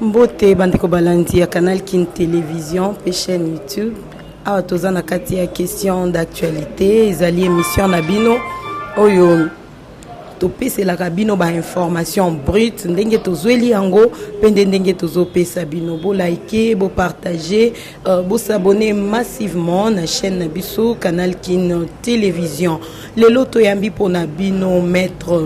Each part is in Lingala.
Mbote bandeko balandi ya Canal Kin Télévision pe chaîne YouTube. Awa toza na kati ya question d'actualité, ezali émission na bino oyo topeselaka bino ba information brute ndenge tozweli yango pende ndenge tozopesa bino bo like bo partager bo s'abonner massivement na chaîne na biso Canal Kin Télévision. Lelo toyambi pona bino maître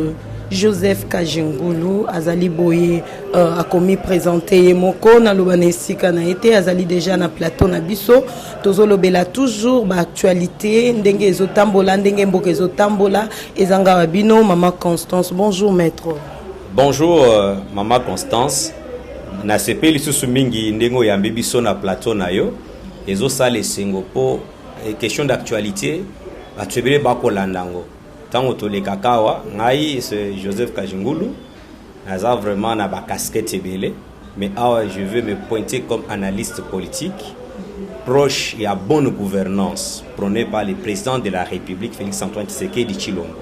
Joseph Kajingulu azali boye a commis présenter moko na lobanesika na été azali déjà na plateau na biso tozolobela toujours ba actualité ndenge ezotambola ndenge mboka ezotambola ezanga babino mama Constance. Bonjour maître. Bonjour mama Constance. Na sepeli susu mingi ndengo ya biso na plateau na yo ezosala esengo po question d'actualité batwebele bakolandango. Tant que les kakawa, c'est Joseph Kajingulu, naza vraiment na ba casquette belé, mais je veux me pointer comme analyste politique, proche et à bonne gouvernance, prôné par le président de la République Félix-Antoine Tshisekedi Tshilombo.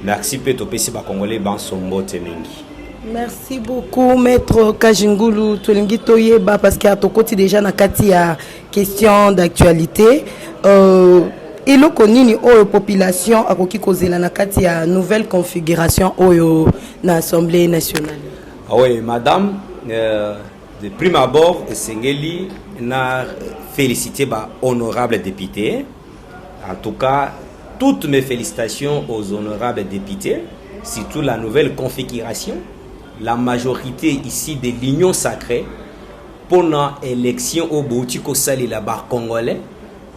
Merci pe topesi ba congolais ban sombo temengi. Merci beaucoup maître Kajingulu tolingi toyeba parce que atokoti déjà na kati ya question d'actualité et le konini oyo population akoki kozela na kati ya nouvelle configuration oyo na Assemblée nationale. Ah oui madame, de prime abord Sengeli na félicité ba honorable député. En tout cas, toutes mes félicitations aux honorables députés, surtout la nouvelle configuration, la majorité ici de l'Union sacrée pendant l'élection au Boutiko Sali la bar congolais.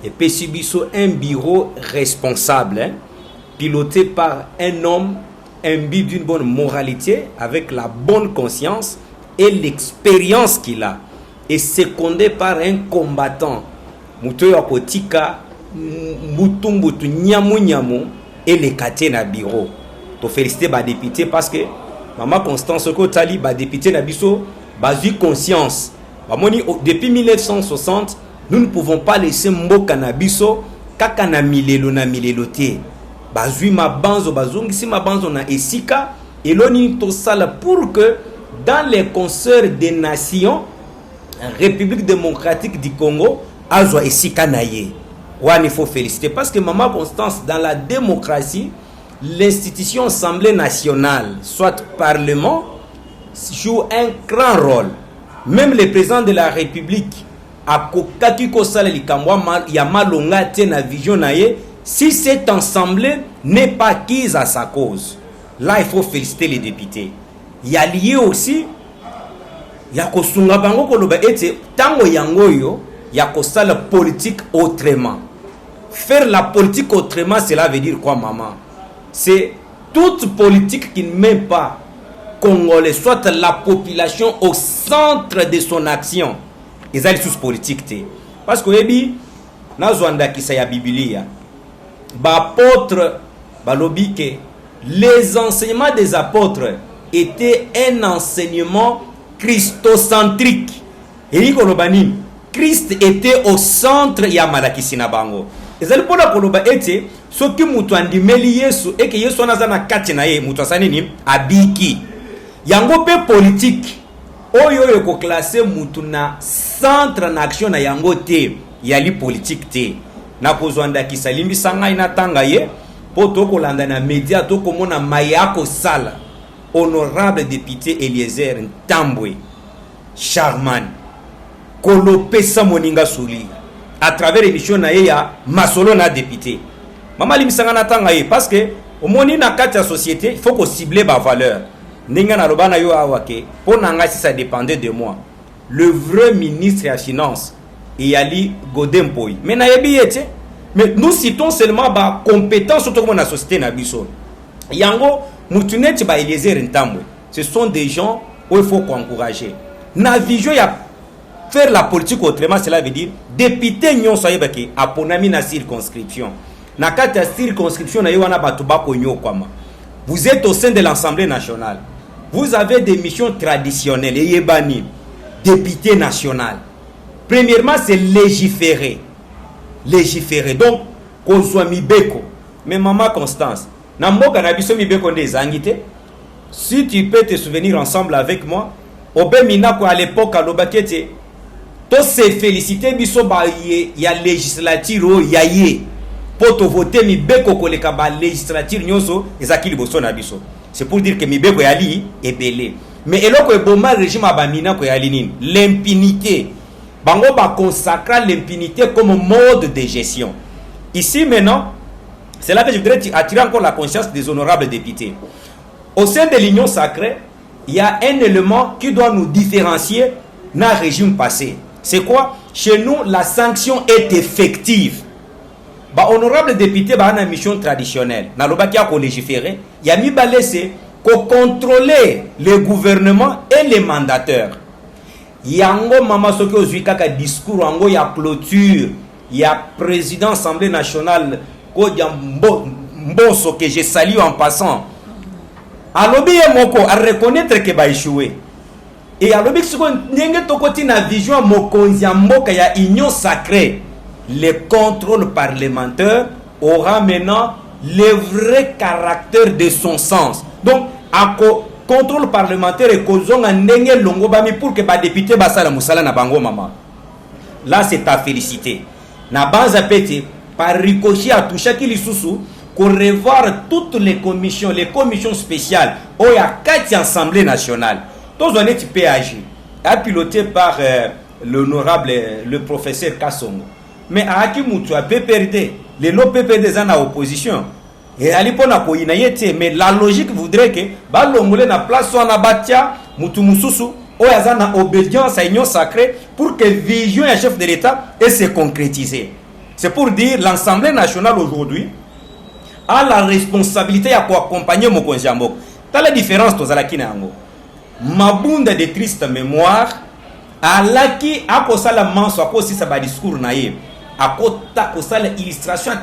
Et puis subiso un bureau responsable, piloté par un homme imbu d'une bonne moralité, avec la bonne conscience et l'expérience qu'il a, et secondé par un combattant, Moutoyo Akotika, Moutumbutu Nyamu Nyamu, et les Katé na bureau. To féliciter ba député parce que Maman Constance Kotali, ba député na biso, ba eu conscience. Depuis 1960, nous ne pouvons pas laisser Mboka na biso kaka na milelo te. Bazui ma banzo bazongisi ma banzo na esika eloni to sala pour que dans les concerts des nations République démocratique du Congo azwa esika na ye. Wan il faut féliciter parce que Maman Constance dans la démocratie l'institution Assemblée nationale soit Parlement joue un grand rôle. Même le président de la République si cette assemblée n'est pas acquise à sa cause, là il faut féliciter les députés. Il y a lié aussi, il y a kosunga bango koloba ete tango yangoyo, il y a la politique autrement. Faire la politique autrement, cela veut dire quoi maman? C'est toute politique qui ne met pas Congolais, soit la population au centre de son action. Ils allaient sous politique parce que na zwanda kisa ya Biblia ba apôtre balobi que les enseignements des apôtres étaient un enseignement christocentrique. Et kolobani Christ était au centre ya malakisi na bango. Ezali pona koloba ete soki mutu andimeli Yesu et que Yesu anazana kati na ye mutu asani ni abiki yango pe politique oyo ko classer mutu na centre na action na yango te yali politique te na kozwanda kisalimbi sanga ina tanga ye poto kolanda na média to komona mayako sala honorable député Eliezer Ntambwe Charman kolopesa moninga suli à travers émission na ye ya masolo na député mama limisanga na tanga ye parce que omoni na kati ya société il faut ko cibler ba valeur. Ninga na robana yo awake ponanga si ça dépendait de moi le vrai ministre des finances Yali Godempoy mais na yebi ete mais nous citons seulement ba compétence autour de la société na biso yango mutuneti ba Eliezer Ntambwe ce sont des gens où il faut encourager na vision ya faire la politique autrement cela veut dire député nyon soyebaki aponami na circonscription na kata circonscription na yo wana batu bako nyokwama. Vous êtes au sein de l'Assemblée nationale. Vous avez des missions traditionnelles. Et yebani, député national. Premièrement, c'est légiférer. Légiférer. Donc, qu'on soit mibeko. Mais maman Constance, nambo kanabiso mibeko des angité. Si tu peux te souvenir ensemble avec moi, obemina ko à l'époque alobakete to se féliciter biso ba ya législature ya ye poto voter mi beko koleka ba législature nyonso ezaki liboso na biso. C'est pour dire que mi beko yali ebele. Mais eloko eboma régime abamina ko yali nini? L'impunité. Bango ba consacrer l'impunité comme mode de gestion. Ici maintenant, c'est là que je voudrais attirer encore la conscience des honorables députés. Au sein de l'Union sacrée, il y a un élément qui doit nous différencier d'un régime passé. C'est quoi? Chez nous, la sanction est effective. Honorable député, une mission traditionnelle. Dans le bac, il y a légiférer. Il y a mis laisser qu'on contrôler le gouvernement et les mandateurs. Il y a un maman qui a un discours, il y a clôture, il y a président Assemblée nationale, que je salue en passant. Alors, il y a à reconnaître que va échouer. Et alors, il y a une vision il y a union sacrée. Le contrôle parlementaire aura maintenant le vrai caractère de son sens. Donc, à contrôle parlementaire et causons un ndenge longo bami pour que les députés basala musala na bango mama. Là, c'est à féliciter. Na banza pété par ricochet à toucher qui lisusu qu'on revoir toutes les commissions spéciales où il y a 4 assemblées nationales. Tous on est PAG, piloté par l'honorable le professeur Kassongo. Mais à Akimutu a PPRD, les lots PPRD sont en opposition. Et à l'époque, mais la logique voudrait que Balongole na place soit na batia, Mutu Mususu, ou yazana obédience à l'union sacrée pour que vision et chef de l'État et se concrétiser. C'est pour dire l'Assemblée nationale aujourd'hui a la responsabilité à accompagner mon conjambok. T'as la différence dans la kinango. Mabunda de triste mémoire, à l'aki a kosa la manso a kosi sa ba discours naïe. À côté de l'illustration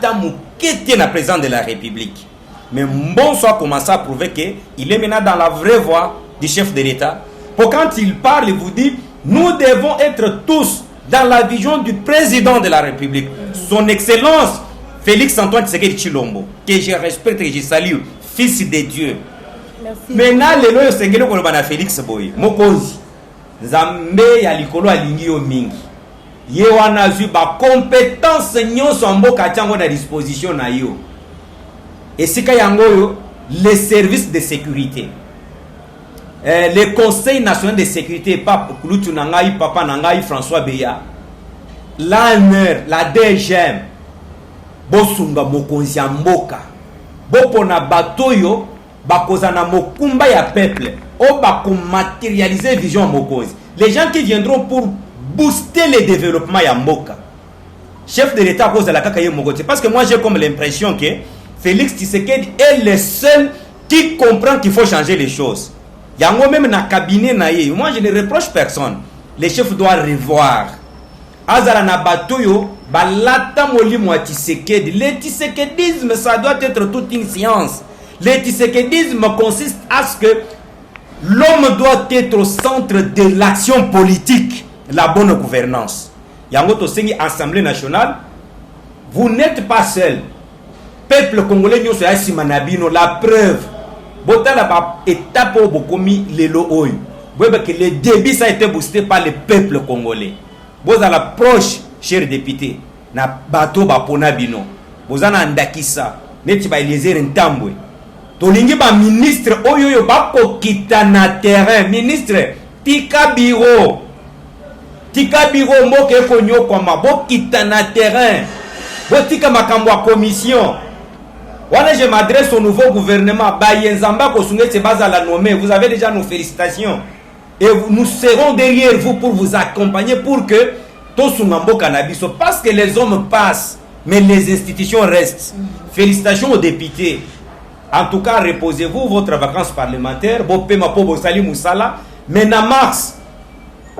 qui était le président de la République. Mais bon soit commencé à prouver qu'il est maintenant dans la vraie voie du chef de l'État. Pour quand il parle, il vous dit, nous devons être tous dans la vision du président de la République. Son Excellence, Félix Antoine Tshisekedi Tshilombo, que je respecte et je salue, fils de Dieu. Merci. Maintenant, le loyo sengelo ko bana Félix Boy, mokozi. Nzambe ya likolo alingi yo mingi. Yewana zu ba compétence nyonso mboka tiango na disposition na yo. Et sika yango yo les services de sécurité. Le Conseil national de sécurité Pape Kulutu Nangai Papa Nangai François Beya. L'ANR, la DGM. Bosunga mokonzi ya mboka. Bopona batoyo bakozana mokumba ya peuple. O bako matérialiser vision mokonzi. Les gens qui viendront pour booster le développement ya mboka. Chef de l'État à cause de la kakaye mogote. Parce que moi j'ai comme l'impression que Félix Tshisekedi est le seul qui comprend qu'il faut changer les choses. Yango même na cabinet naïe. Moi je ne reproche personne. Les chefs doivent revoir. Azala na batoyo balata molimo wa Tshisekedi. Le tshisekedisme ça doit être toute une science. Le tshisekedisme consiste à ce que l'homme doit être au centre de l'action politique. La bonne gouvernance. Yango tosengi Assemblée nationale, vous n'êtes pas seul. Peuple congolais nyoso ya simanabino la preuve. Botala ba étape au bokomi lelo oy. Boyeba que le débit ça a été boosté par le peuple congolais. Boza la proche cher député na bato ba pona bino. Bozana ndakisa neti ba Eliezer Ntambwe. Tolingi ba ministre oyo ba kokita na terrain, ministre tika biro. Tika biro mboke konyo kwa mabo kita na terrain. Botika makambo a commission. Voilà, je m'adresse au nouveau gouvernement. Bayenzamba Kosunge Tsebaza la nommé. Vous avez déjà nos félicitations. Et nous serons derrière vous pour vous accompagner pour que Tosungambo Cannabiso. Parce que les hommes passent, mais les institutions restent. Félicitations aux députés. En tout cas, reposez-vous votre vacances parlementaires. Bopé Mapo Bosali Moussala. Mais en mars,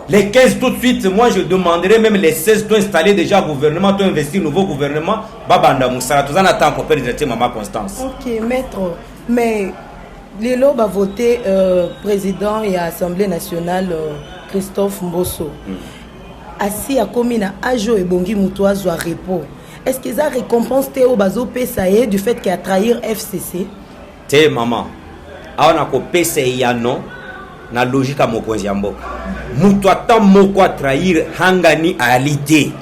les 15 tout de suite, moi je demanderai même les 16 d'installer déjà gouvernement, d'investir nouveau gouvernement. Babanda Moussala, tout en attend pour faire directement Maman Constance. Ok, maître. Mais Lelo va voter président et Assemblée nationale Christophe Mbosso. Assis à Komina, Ajo et Bongi Moutoise à repos. Est-ce qu'ils ont récompense Théo Bazo Pessaye du fait qu'il a trahi FCC? Té maman, on a coupé ces non. na logique à mokonzi mboka. Mutu ata moko a trahir hangani alité.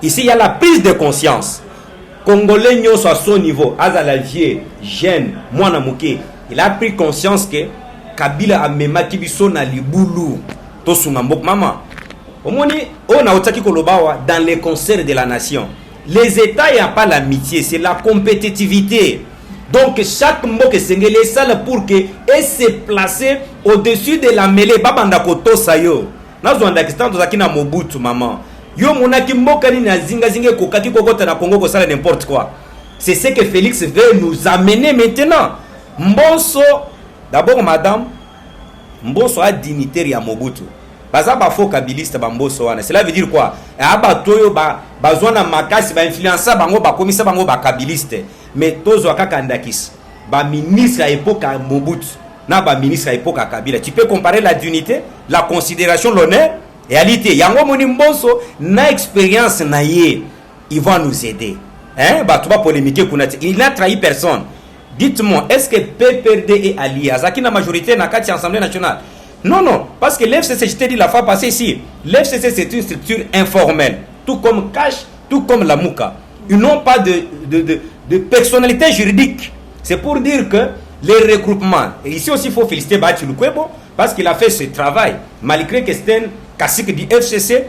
Ici il y a la prise de conscience. Congolais nyonso à son niveau, azala vieux, jeune, mwana muke, il a pris conscience que Kabila a memaki biso na libulu to sunga mboka mama. Omoni on a otaki kolobawa dans les concerts de la nation. Les États il y a pas l'amitié, c'est la compétitivité. Donc chaque mot que sengele sale pour que et se placer au-dessus de la mêlée babanda koto sayo. Nazo ndakistan to zakina Mobutu maman. Yo monaki mboka ni na zinga zinga kokaki kokota na Congo ko sala n'importe quoi. C'est ce que Félix veut nous amener maintenant. Mbonso d'abord madame Mbonso a dignitaire ya Mobutu. Baza ba faux kabiliste ba Mbonso wana. Cela veut dire quoi? Aba toyo ba bazona makasi ba influencer bango ba komisa bango ba kabiliste. Mais tozo kaka ndakis ba ministre à époque à Mobutu na ba ministre à époque à Kabila. Tu peux comparer la dignité, la considération, l'honneur et réalité. Yango moni Mbonso na expérience na ye, ils vont nous aider. Hein? Ba tu vas polémiquer kunati. Il n'a trahi personne. Dites-moi, est-ce que PPRD est allié à Zaki na majorité na kati Assemblée nationale? Non, non, parce que l'FCC, je t'ai dit la fois passée ici, l'FCC c'est une structure informelle, tout comme Cash, tout comme la Mouka. Ils n'ont pas de personnalité juridique. C'est pour dire que les regroupements, et ici aussi il faut féliciter Bati Lukwebo, parce qu'il a fait ce travail, malgré que c'est un cacique du FCC,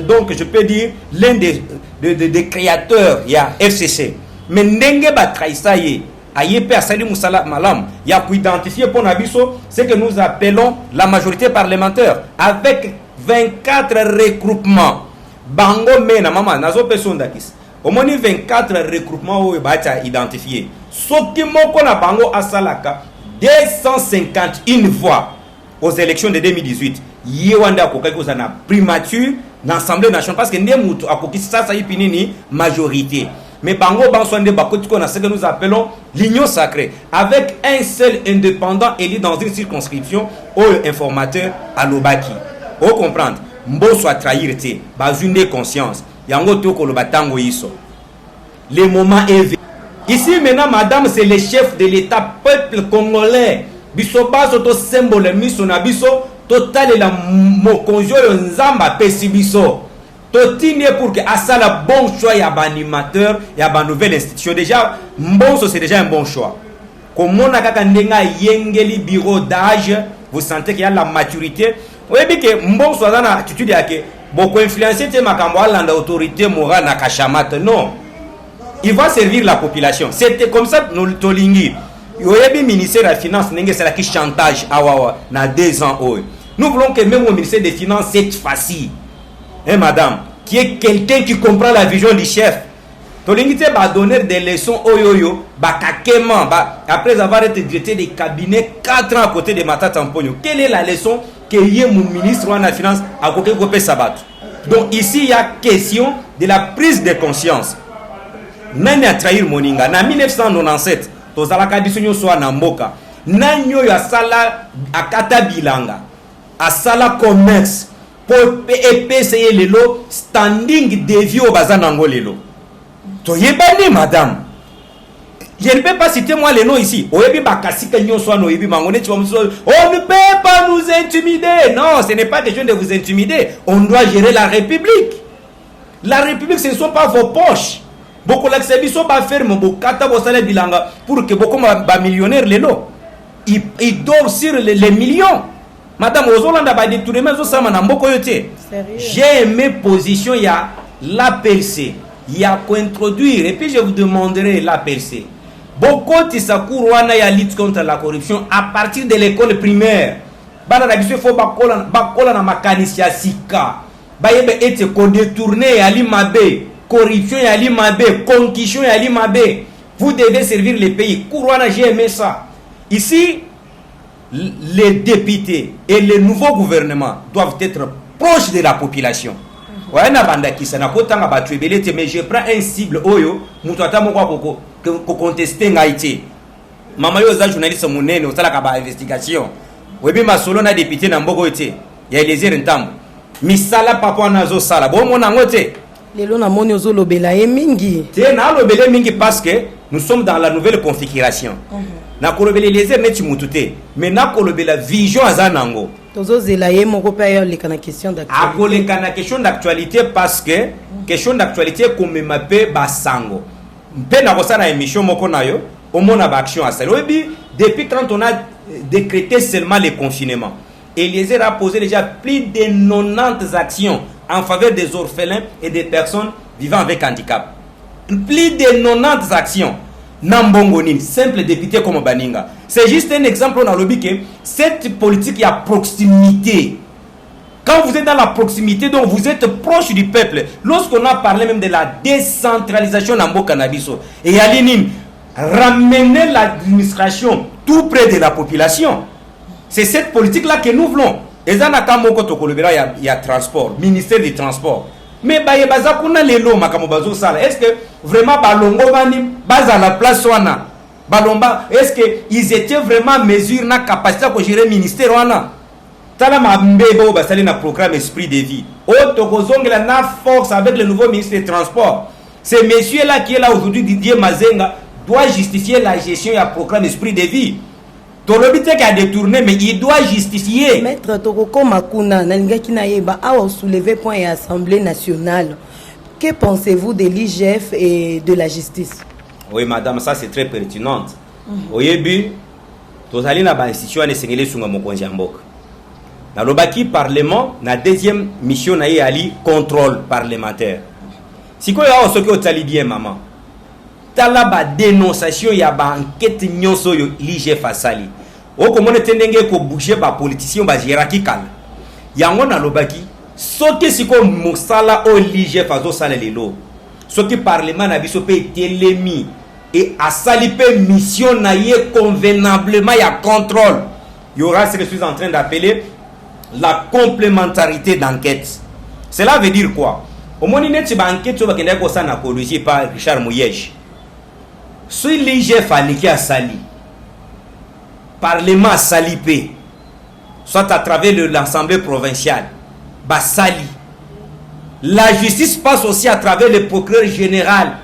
donc je peux dire l'un des créateurs, il y a FCC. Mais Ndenge Batraïsaye, Ayepe Asali Moussala Malam, il y a pour identifier pour Nabiso ce que nous appelons la majorité parlementaire, avec 24 regroupements. Bango Mena, maman, Nazo Pesondakis. Au moins 24 regroupements où il va être identifié. Ce qui m'a bango asalaka 251 voix aux élections de 2018. Yewanda kokaki na primature dans l'Assemblée nationale parce que ndemutu akokisi sasa yipinini majorité. Mais bango banswande bakoti ko na ce que nous appelons l'union sacrée avec un seul indépendant élu dans une circonscription au informateur à Lobaki. Vous comprendre? Mboso a trahir te, bazune conscience. Yango toko lo batango iso. Le moment est venu. Ici maintenant madame c'est le chef de l'état peuple congolais. Biso baso to symbole miso na biso total la mokonjo nzamba pesi biso. Totine pour que asala bon choix ya ba animateur ya ba nouvelle institution. Déjà Mbonso c'est déjà un bon choix. Comme on a kaka ndenga yengeli bureau d'âge, vous sentez qu'il y a la maturité. Vous voyez que Mbonso a une attitude yake beaucoup influencer te makambo alanda autorité morale na kashamata. Non. Il va servir la population. C'était comme ça nous tolingi. Yoyebi ministère de la finance nenge c'est la qui chantage awawa na 2 ans. Nous voulons que même au ministère des finances cette fois-ci, hein, madame, qui est quelqu'un qui comprend la vision du chef. Tolingi te va donner des leçons oyoyo ba kakema ba après avoir été directeur des cabinets 4 ans à côté de Matata Mponyo. Quelle est la leçon que y est mon ministre de la finance à côté de Sabat? Donc ici il y a question de la prise de conscience. Nani a trahi moninga na 1997 tozala kadisonyo so na mboka nanyo ya sala akata bilanga asala commerce pour epese lelo standing devio bazana ngolelo to yebani madame. Je ne peux pas citer moi les noms ici. Oyebi bakasika nyonso no yebi mangone tu on ne peut pas nous intimider. Non, ce n'est pas question de vous intimider. On doit gérer la République. La République ce ne sont pas vos poches. Beaucoup l'accès sont pas ferme bokata bo salaire bilanga pour que beaucoup ba millionnaires lelo. Ils dorment sur les millions. Madame Ozolanda ba détournement zo sama na mboko yote. J'ai aimé position il y a l'APLC. Il y a qu'à introduire et puis je vous demanderai l'APLC. Beaucoup de sakourwana ya lutte contre la corruption à partir de l'école primaire. Bana na biso faut bakola na makanisi ya sika. Bayebe ete ko détourner ya limabe. Corruption et alimabe, concussion et alimabe. Vous devez servir les pays. Kourouana, j'ai aimé ça. Ici, les députés et les nouveaux gouvernements doivent être proches de la population. Mais je prends un cible oyo, mutata moko ko contester ngaité. Mama yo za journaliste monene o sala ka ba investigation. Webi masolo na député na mboko yote. Ya les ntambo. Misala papa nazo sala. Bon mon ngote. Lelo na moni ozo lobela e mingi. Te na lobele mingi parce que nous sommes dans la nouvelle configuration. Na kolobela Eliezer neti mutute, mais na kolobela vision azanango. Tozo zelaye moko pa yo leka na question d'actualité. Akoleka na question d'actualité parce que question d'actualité comme mape basango. Mpe na kosana émission moko na yo, omona ba action asali. Obi depuis quand on a décrété seulement le confinement, Eliezer a posé déjà plus de 90 actions en faveur des orphelins et des personnes vivant avec handicap. Plus de 90 actions. Nambongonine, simple député comme Baninga. C'est juste un exemple, on a lobby que cette politique, il y a proximité. Quand vous êtes dans la proximité, donc vous êtes proche du peuple. Lorsqu'on a parlé même de la décentralisation dans le cannabis, et Aline, ramener l'administration tout près de la population. C'est cette politique-là que nous voulons. Et ça, il y a transport, ministère du transport. Mais est-ce que vraiment balongo bani baza la place wana balomba est-ce que ils étaient vraiment mesure na capacité pour gérer ministère wana tala mambebo basali na programme esprit de vie otokozongela na force avec le nouveau ministre des transports. Ce monsieur là qui est là aujourd'hui, Didier Mazenga, doit justifier la gestion du programme esprit de vie. Tolobite qui a détourné, mais il doit justifier. Maître Tokoko Makuna, Nalingaki Naïba, a soulevé point à l'Assemblée nationale. Que pensez-vous de l'IGF et de la justice? Oui, madame, ça c'est très pertinent. Au début, tous allez dans l'institution de Sénégalais sur mon conjambok. Dans le baki parlement, la deuxième mission na ali contrôle parlementaire. Si quoi y a ce que tu as bien maman. Tala ba dénonciation ya ba enquête nyonso yo l'IGF asali. O komone tendenge ko bouger ba politicien ba hiérarchical. Yango na lobaki soki siko mosala o l'IGF azo sala lelo. Soki parlement na biso pe telemi et asali pe mission na ye convenablement ya contrôle. Il y aura ce que je suis en train d'appeler la complémentarité d'enquête. Cela veut dire quoi? Au moins net ba enquête so ba kenda ko sana corriger par Richard Mouyej. Si l'IGF a liqué à Sali, Parlement à Salipé, soit à travers l'Assemblée provinciale, Sali. La justice passe aussi à travers le procureur général,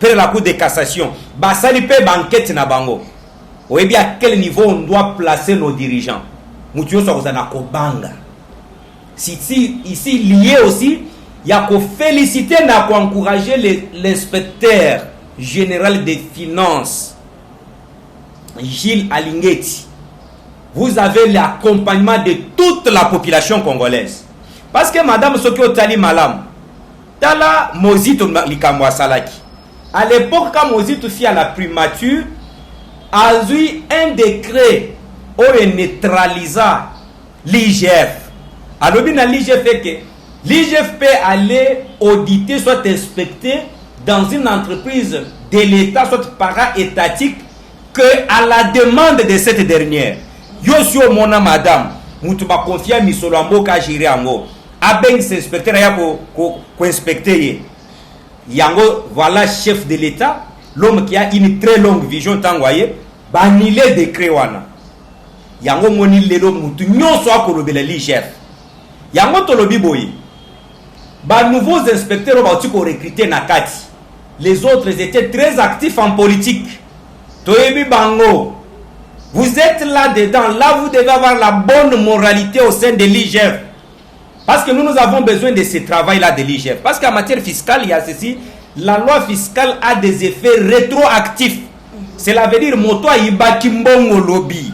par la Cour de cassation. Salipé, banquette na bango. Vous voyez bien à quel niveau on doit placer nos dirigeants. Moutio Sorozana Kobanga. Ici, lié aussi, il y a qu'à féliciter, il y a qu'à encourager l'inspecteur général des finances, Gilles Alingeti. Vous avez l'accompagnement de toute la population congolaise. Parce que madame Sokyo Tali Malam, Tala Mozito Likamwa Salaki. À l'époque, quand Mozito fit à la primature, a eu un décret où il neutralisa l'IGF. Alors, l'IGF fait que l'IGF peut aller auditer, soit inspecter dans une entreprise de l'État, soit para-étatique, que à la demande de cette dernière. Yosio mona madame, mutuba confia misolo amboka jiri ango. Abeng s'inspecteur ya ko inspecter. Yango voilà chef de l'État, l'homme qui a une très longue vision tangoye, banile décret wana. Yango moni lelo mutu nyonso akolobela li chef. Yango tolobi boyi. Ba nouveaux inspecteurs ba tiko recruter na kati. Les autres étaient très actifs en politique. Toyebi bango. Vous êtes là-dedans. Là, vous devez avoir la bonne moralité au sein de l'IGF. Parce que nous avons besoin de ce travail-là de l'IGF. Parce qu'en matière fiscale, il y a ceci. La loi fiscale a des effets rétroactifs. Cela veut dire moto ibakimbongo lobby.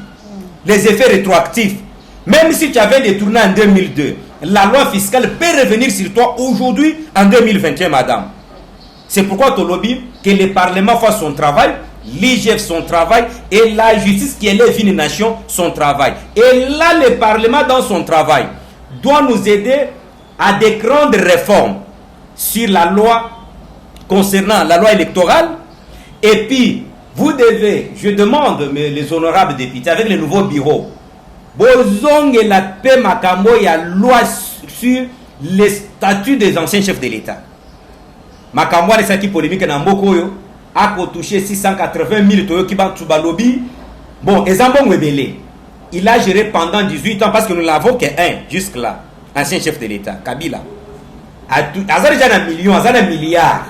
Les effets rétroactifs. Même si tu avais détourné en 2002, la loi fiscale peut revenir sur toi aujourd'hui en 2021, madame. C'est pourquoi tu lobby que le Parlement fasse son travail, l'IGF son travail et la justice qui élève une nation son travail. Et là, le Parlement dans son travail doit nous aider à des grandes réformes sur la loi concernant la loi électorale. Et puis, vous devez, je demande les honorables députés avec le nouveau bureau, bozong la paix makambo ya loi sur les statuts des anciens chefs de l'État. Makambo a des polémiques dans Mokoyo a touché 680 000 toyo qui bat lobby. Bon, Ezambon Webele, il a géré pendant 18 ans parce que nous l'avons qu'un jusque-là, ancien chef de l'État, Kabila. Azar déjà un million, azar un milliard.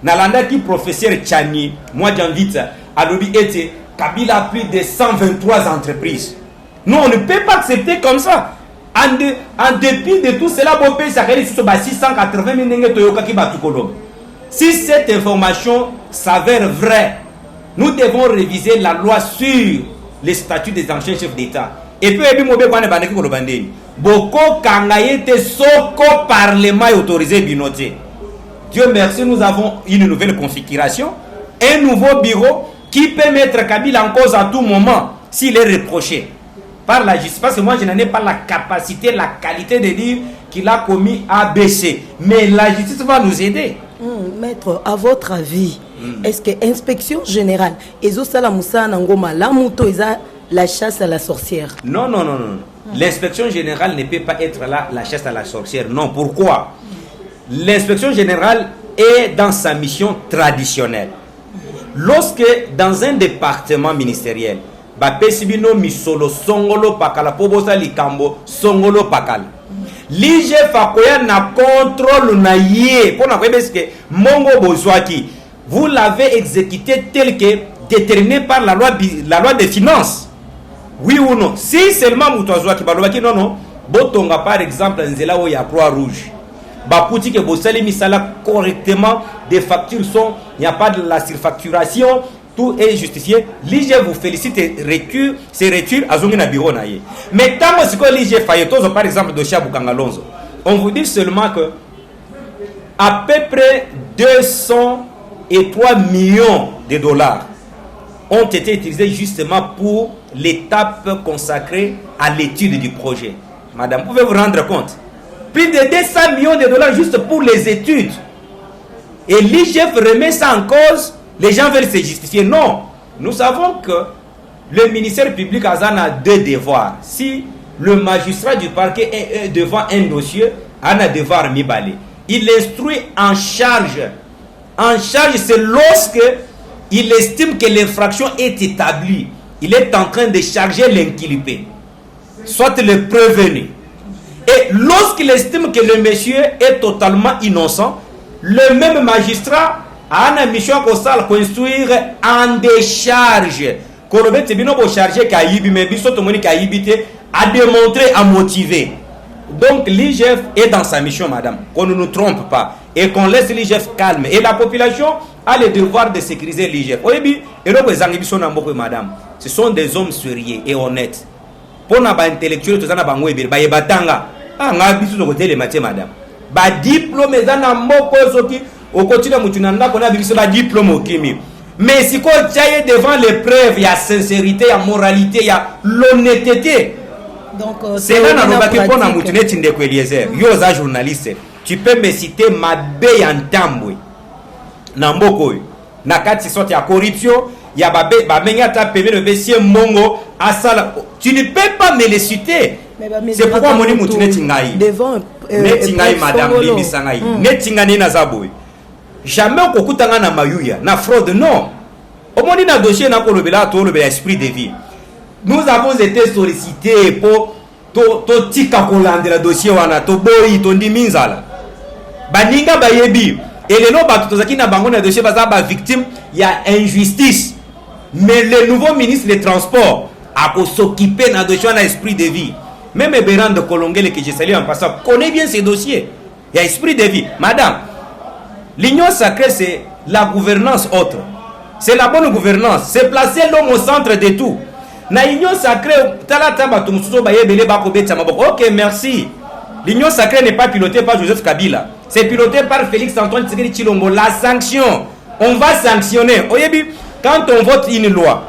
Nalanda qui professeur Tchani, moi j'invite à l'objet était Kabila a plus de 123 entreprises. Nous on ne peut pas accepter comme ça. En dépit de tout cela, bon pays ça réalise sur 680 000 Toyoka qui bat tout. Si cette information s'avère vraie, nous devons réviser la loi sur les statuts des anciens chefs d'État. Et puis, beaucoup de soko parlement autorisé binoté. Dieu merci, nous avons une nouvelle configuration, un nouveau bureau qui peut mettre Kabila en cause à tout moment s'il est reproché par la justice. Parce que moi, je n'en ai pas la capacité, la qualité de dire qu'il a commis ABC. Mais la justice va nous aider. Maître, à votre avis, est-ce que l'inspection générale, la chasse à la sorcière? Non. L'inspection générale ne peut pas être là, la chasse à la sorcière. Non, pourquoi? L'inspection générale est dans sa mission traditionnelle. Lorsque dans un département ministériel, Pesibino misolo songolo pakala pobosa likambo songolo pakala. L'IGF akoya na contrôle na yé pour na que mongo bozwaki. Vous l'avez exécuté tel que déterminé par la loi des finances. Oui ou non? Si seulement Moutouazoua qui balobaki non, botonga par exemple nzela o ya Croix Rouge. Bapouti que bosali misala correctement, des factures sont, il n'y a pas de la surfacturation, tout est justifié. L'IG vous félicite et recule, c'est retire à Zongina bureau naïe. Mais tant que l'IG Fayetos, par exemple, de Chia Bukangalonzo, on vous dit seulement que à peu près 203 millions de dollars ont été utilisés justement pour l'étape consacrée à l'étude du projet. Madame, vous pouvez vous rendre compte? Plus de 200 millions de dollars juste pour les études. Et l'IGF remet ça en cause. Les gens veulent se justifier. Non. Nous savons que le ministère public a deux devoirs. Si le magistrat du parquet est devant un dossier, il a un devoir mi-balé. Il instruit en charge. En charge, c'est lorsque il estime que l'infraction est établie. Il est en train de charger l'inculpé, soit le prévenu. Et lorsqu'il estime que le monsieur est totalement innocent, le même magistrat a une mission pour construire en décharge. À démontrer, à motiver. Donc l'IGF est dans sa mission, madame. Qu'on ne nous trompe pas. Et qu'on laisse l'IGF calme. Et la population a le devoir de sécuriser l'IGF. Madame, ce sont des hommes sérieux et honnêtes. Pour les intellectuels, tout ça, madame. Ba diplôme ezana moko soki au quotidien mutunanda qu'on a vu sur la diplôme au kimi. Mais si quoi tient devant les preuves, il y a sincérité, il y a moralité, il y a l'honnêteté. Donc c'est là dans le pour na mutune tinde ko Eliezer. Yo za journaliste, tu peux me citer Mabe Yantambwe. Na mboko na kati sorte ya corruption, il y a ba menga ta peme le monsieur Mongo asala. Tu ne peux pas me les citer. C'est pourquoi mon mutune tingai. Devant netingai madame Bimisangai. Netingani na zaboy. Jamais okokutanga na mayuya, na fraude non. Au moins na dossier na kolobela to lobela esprit de vie. Nous avons été sollicités pour to tika kolandela dossier wana to boyi to ndiminzala. Baninga bayebi et les no batu tozaki na bango na dossier baza ba victime, il y a injustice. Mais le nouveau ministre des Transports a s'occuper na dossier na esprit de vie. Même Béran de Kolongele que j'ai salué en passant connaît bien ces dossiers. Il y a esprit de vie. Madame, l'union sacrée c'est la gouvernance autre. C'est la bonne gouvernance. C'est placer l'homme au centre de tout. Na l'union sacrée, ok, merci. L'union sacrée n'est pas pilotée par Joseph Kabila. C'est piloté par Félix Antoine Tshisekedi Tshilombo. La sanction. On va sanctionner. Quand on vote une loi,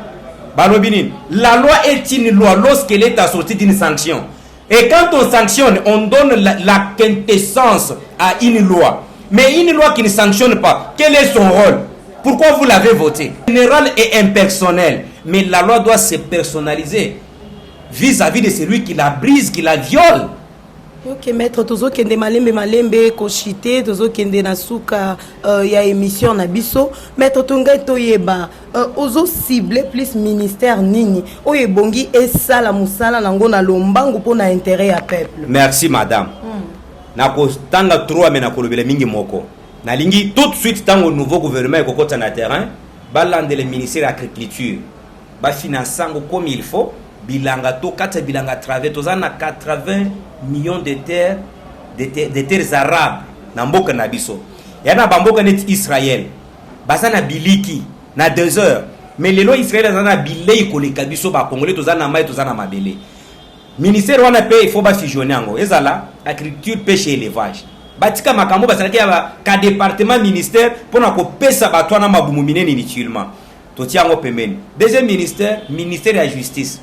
la loi est une loi lorsqu'elle est assortie d'une sanction. Et quand on sanctionne, on donne la quintessence à une loi. Mais une loi qui ne sanctionne pas, quel est son rôle? Pourquoi vous l'avez voté? Général et impersonnel. Mais la loi doit se personnaliser vis-à-vis de celui qui la brise, qui la viole. Ok, maître, tozo kende malembe koshite, tozo kende nasuka ya émission na biso. Maître Tonga toyeba, ozo cible plus ministère nini. Oye bongi esala musala nango na lombangu pour na intérêt à peuple. Merci madame. Na ko tanga 3 mena kolobele mingi moko. nalingi tout de suite tant au nouveau gouvernement ekokota na terrain balande le ministère de l'agriculture ba finançango comme il faut bilanga to kata bilanga travers tozana 80 millions de terres de terres arabes na mboka na biso yana bamboka net Israël basana biliki na 2 heures mais lelo Israël azana bilei koleka biso ba congolais tozana mai tozana mabele ministère wana pe il faut ba fusionner ngo ezala agriculture pêche et élevage batika makambo basalaki ya ka département ministère pona ko pesa bato na mabumu minene inutilement totiango pemeni deuxième ministère de la justice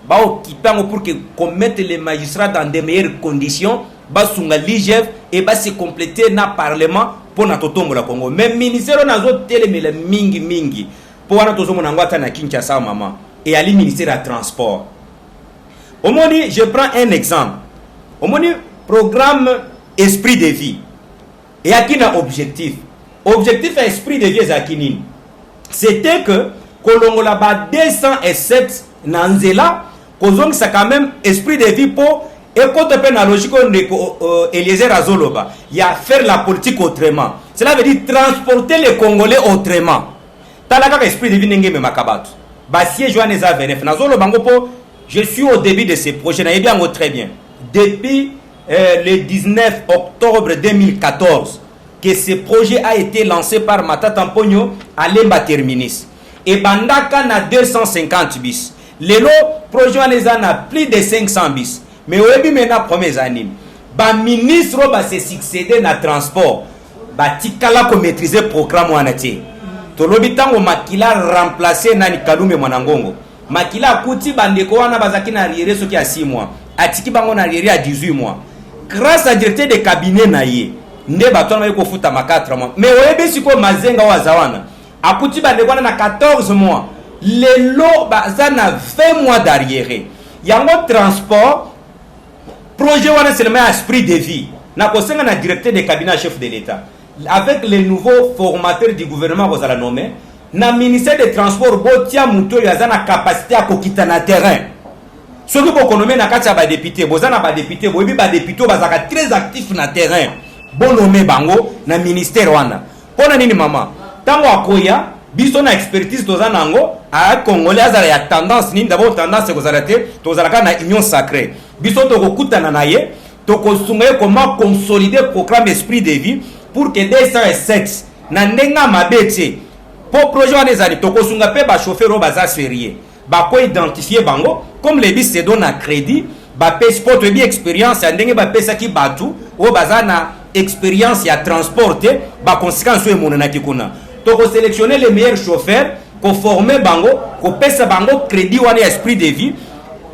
ba okipango pour que commettre les magistrats dans de meilleures conditions ba sunga l'IGF et ba se compléter na parlement pona totombo la Congo même ministère nazo telemela mingi pour wana tozo mona ngwata na Kinshasa maman et ali ministère à transport omoni je prends un exemple omoni programme esprit de vie et à qui n'a objectif esprit de vie zakini c'était que kolongola ba 207 nanzela kozong ça quand même esprit de vie pour et quand on la logique on Eliezer Azoloba il y a faire la politique autrement cela veut dire transporter les Congolais autrement talaka esprit de vie ngeme makabatu ba siège joaneza venef nazoloba ngopo je suis au début de ce projet na bien très bien depuis le 19 octobre 2014 que ce projet a été lancé par Matata Mpogno à Lemba Terminis et bandaka na 250 bis lelo projet aneza na plus de 500 bis mais oyebi mena premières années ba ministre ba se succéder na transport ba tikala ko maîtriser programme wana tie tolobi tango makila remplacer nani Kalume Mwanangongo makila kuti bandeko wana bazaki na arrière soki a 6 mois atiki bango na arrière à 18 mois grâce à directeur de cabinet na ye nde bato na ko futa ma 4 mois mais oyebi siko mazenga wazawana akuti bandeko wana na 14 mois lelo bazana 20 mois d'arrière yango transport projet wana seulement esprit de vie na kosenga na directeur de cabinet chef de l'état avec les nouveaux formateurs du gouvernement vous allez nommer na ministère des transports botia muto yazana capacité à kokita na terrain soki bokonome na kati ya ba député bozana ba député boyebi ba député bazaka très actif na terrain bonome bango na ministère wana pona nini mama tango akoya biso na expertise tozana ngo a congolais azala ya tendance nini d'abord tendance kozala te tozalaka na union sacrée biso tokokutana na ye tokosunga comment consolider programme esprit de vie pour que 207 na ndenga mabete pour projet wana ezali tokosunga pe ba chauffeur o baza férié ba ko identifier bango comme les bis se donne à crédit ba passport et bien expérience ya ndenge ba pesa ki batu o baza na expérience ya transporter ba conséquence e monana kikuna toko sélectionner les meilleurs chauffeurs ko former bango ko pesa bango crédit wana esprit de vie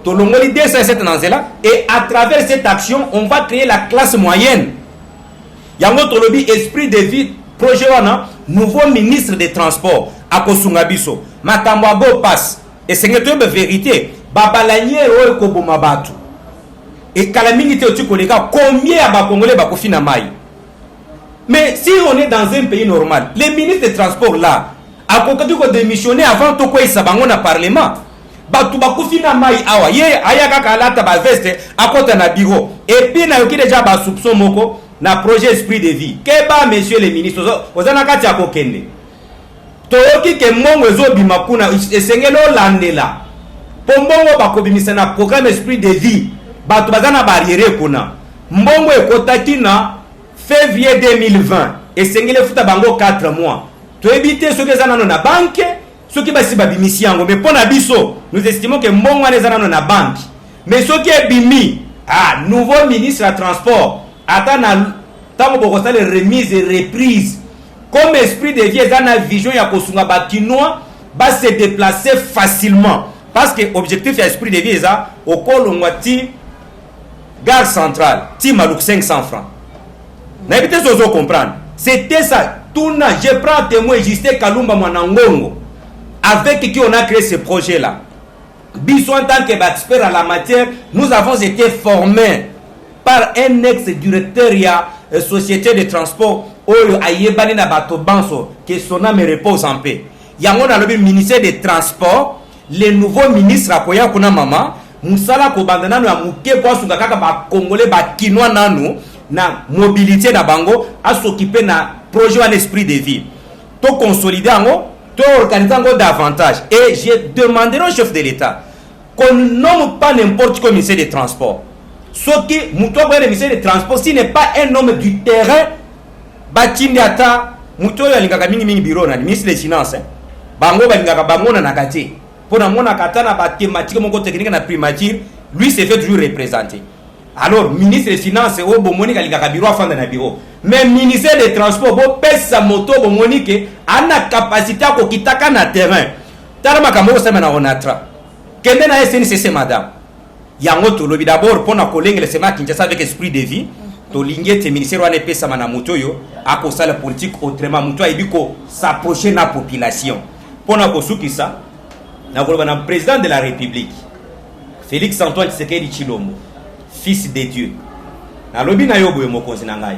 tolongoli 207 nanzela et à travers cette action on va créer la classe moyenne yango tolobi esprit de vie projet wana nouveau ministre des transports akosunga biso makambo abo passe et c'est une vérité babalanier oyo koboma batu et kala mingi te otu koleka combien ya ba congolais ba kofina mai mais si on est dans un pays normal les ministres des transports là akokati ko démissionner avant to ko isa bango na parlement batu ba kofina mai awa ye ayaka kalata ba veste akota na bureau et puis na yoki déjà ba soupçon moko na projet esprit de vie keba messieurs les ministres ozana kati ya kokende toyoki ke mbongo ezobima kuna esengeli olandela po mbongo bakobimisa na programme esprit de vie bato baza na barriere kuna mbongo ekotaki na février 2020 esengeli efuta bango 4 mois toyebi te soki eza nano na banke soki basi babimisi yango mais mpo na biso nous estimons ke mbongo wana eza nano na banke mais soki ebimi nouveau ministre ya transport ata na tango bokosala remise et reprise comme esprit de vie eza na vision ya kosunga bakinois ba se déplacer facilement parce que objectif ya esprit de vie eza okolongwa ti gare centrale ti maluk 500 francs na éviter zozo comprendre c'était ça tuna je prends témoin Justin Kalumba Mwanangongo avec qui on a créé ce projet là biso en tant que expert à la matière nous avons été formés par un ex-directeur ya société de transport oyo ayebani na bato banso que son âme repose en paix yango na lobi ministère des transports les nouveaux ministres akoya kuna mama musala ko bandana na muke kwa sunga kaka ba congolais ba kinwa nanu na mobilité na bango a s'occuper na projet un esprit de vie. To consolider ango, to organiser ango davantage. Et j'ai demandé au chef de l'État qu'on nomme pas n'importe quel ministère des Transports. Ce qui, Moutoua le ministère des Transports, s'il n'est pas un homme du terrain, Batindi ata, Moutoua yalingaka mingi bureau na ministre des Finances. Bango balingaka bango na nakati. Pour na mona kata na ba thématique moko technique na primature, lui s'est fait toujours représenter. Alors, ministre des Finances, au bomoni kalingaka bureau afanda na bureau. Mais ministère des Transports, bo pesa moto bomoni ke ana capacité ko kitaka na terrain. Tala makambo sema na onatra. Kende na SNCC madame. Yango to lobi d'abord pour na collègue le sema Kinshasa avec esprit de vie. To lingete ministère wana pesa mana moto yo akosa la politique autrement moto ibiko s'approcher na population. Pour na kosukisa na koloba na président de la République Félix Antoine Tshisekedi Tshilombo, fils de Dieu. Na lobi na yo boye mokonzi na ngai.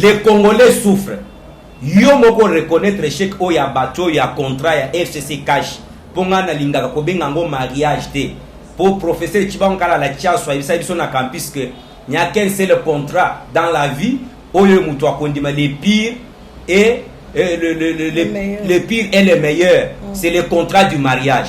Les Congolais souffrent. Yo moko reconnaître l'échec o ya bateau ya contrat ya FCC cash. Ponga na lingaka ko benga ngo mariage te. Pour professeur Chibankala la Tchaso ibisa biso na campus que il n'y a qu'un seul contrat dans la vie o yo muto akondima les pires et le pire et le meilleur. C'est le contrat du mariage.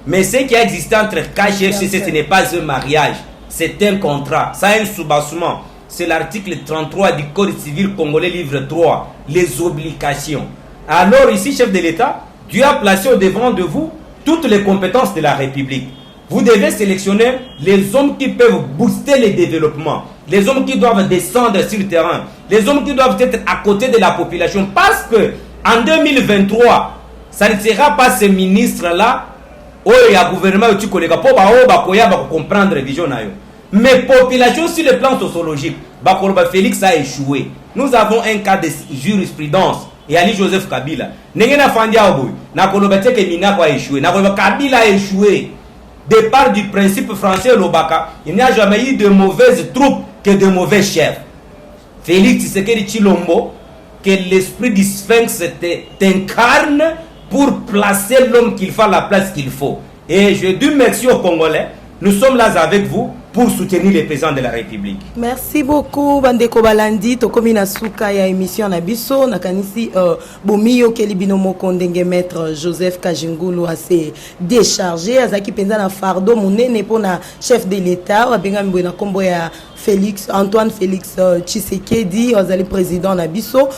Mais ce qui a existé entre cash et FCC, ce n'est pas un mariage, c'est un contrat. Ça a un soubassement. C'est l'article 33 du Code civil congolais, livre 3, les obligations. Alors ici, chef de l'État, Dieu a placé au devant de vous toutes les compétences de la République. Vous devez sélectionner les hommes qui peuvent booster le développement, les hommes qui doivent descendre sur le terrain, les hommes qui doivent être à côté de la population. Parce que en 2023, ça ne sera pas ces ministres-là, oh, il y a un gouvernement qui pour comprendre la vision. Mais population sur le plan sociologique, Félix a échoué. Nous avons un cas de jurisprudence. Et Ali Joseph Kabila. N'engena Fandia Oboy. Na kolobete ke Minako a échoué. Na kolobete Kabila a échoué. Départ du principe français Lobaka, il n'y a jamais eu de mauvaises troupes que de mauvais chefs. Félix Tshisekedi Tshilombo, que l'esprit du Sphinx t'incarne pour placer l'homme qu'il faut à la place qu'il faut. Et je dis merci aux Congolais. Nous sommes là avec vous pour soutenir le président de la République. Merci beaucoup Bandeko Balandi tokomi na suka ya émission na biso na kanisi bomiyo kelibino mokondenge maître Joseph Kajingulu assez déchargé azaki penza na fardeau munene pona chef de l'État abenga mbo na kombo ya Antoine Félix Tshisekedi azali président na biso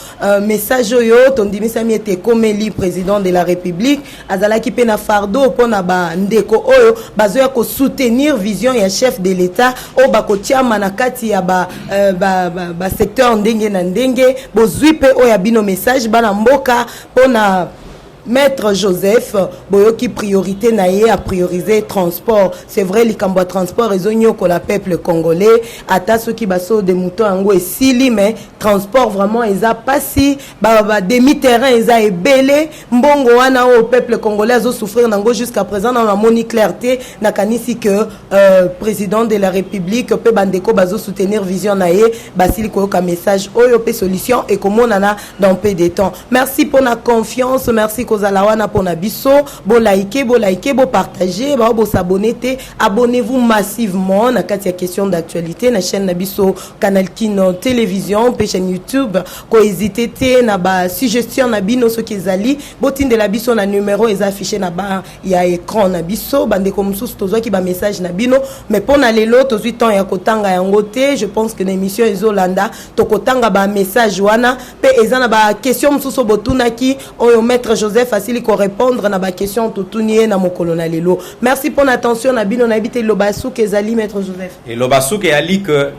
message yo tondimisa mi ete komeli président de la République azalaki pe na fardeau pona ba ndeko oyo bazoya ko soutenir vision ya chef de l'État o bakotia manakati ya ba secteur ndenge na ndenge bozwi pe o ya bino message bana mboka pona Maître Joseph, boyoki priorité naie à prioriser transport. C'est vrai, les cambo transport raisonnio que la peuple congolais ata ceux qui baso de moutons ango et sili mais transport vraiment ils a passé demi terrain ils a ebelé mbongo wana au peuple congolais zo souffrir nango jusqu'à présent dans la moni clarté na kanisi que président de la République pe bandeko bazo soutenir vision naie basili ko ka message oyo pe solution et comme on en a dans peu de temps. Merci pour la confiance, merci Kozalawana pour na biso, bo liker, bo partager, bo s'abonner, abonnez-vous massivement na katia question d'actualité na chaîne na biso Canal Kin télévision, pe chaîne YouTube, ko hésiter te na ba suggestion na bino so kezali, botine de la biso na numéro est affiché na ba ya écran na biso, bande comme sous tozo ki ba message na bino, mais pour na lelo tozui temps ya kotanga yango te, je pense que l'émission ezolanda to kotanga ba message wana, pe ezana ba question mususu botuna ki oyo maître Joseph facile ko répondre na ba question tutunie na mokolo na lelo. Merci pour l'attention na bino na habité Lobasouk ezali maître Joseph. Et Lobasouk ali que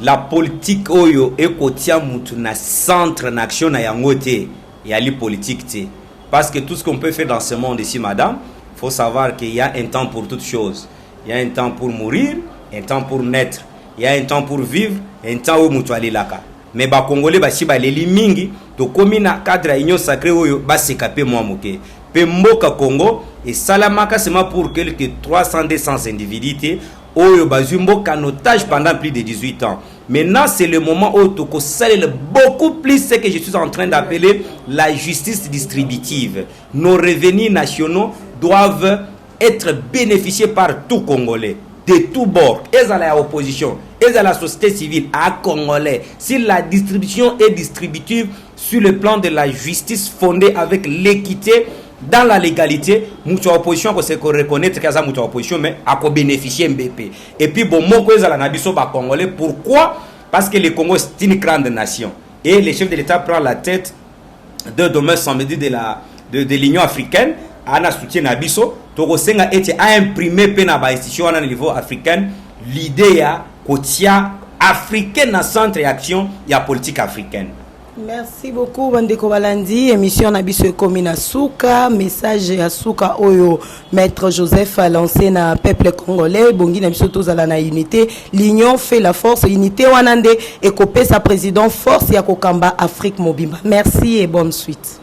la politique oyo ekotia mutu na centre na action na yangote yali politique te. Parce que tout ce qu'on peut faire dans ce monde ici madame, faut savoir qu'il y a un temps pour toutes choses. Il y a un temps pour mourir, un temps pour naître. Il y a un temps pour vivre, un temps où mutu ali laka. Mais ba congolais ba shiba leli mingi to komi na cadre ya union sacrée oyo ba sekape mwa moke pe mboka Congo et salamaka sema pour quelques 300-200 individus oyo bazui mboka en otage pendant plus de 18 ans. Maintenant c'est le moment où to ko salel beaucoup plus ce que je suis en train d'appeler la justice distributive. Nos revenus nationaux doivent être bénéficiés par tout Congolais de tout bord, et à la opposition, et à la société civile, à Congolais. Si la distribution est distributive, sur le plan de la justice fondée avec l'équité, dans la légalité, mutu opposition ko se reconnaître que ça mutu opposition mais à ko bénéficier MBP. Et puis bon moko ezala na biso ba congolais, pourquoi? Parce que le Congo c'est une grande nation et le chef de l'État prend la tête de demain samedi de l'Union africaine. Ana soutien na biso to senga ete a imprimer pe na ba institution na niveau africain l'idée ya kotia africaine na centre d'action ya politique africaine. Merci beaucoup Bandeko Balandi. Émission na biso ekomi na suka, message ya suka oyo maître Joseph a lancé na peuple congolais bongi na biso tozala na unité, l'union fait la force, unité wanande ekopesa président force ya kokamba Afrique mobimba. Merci et bonne suite.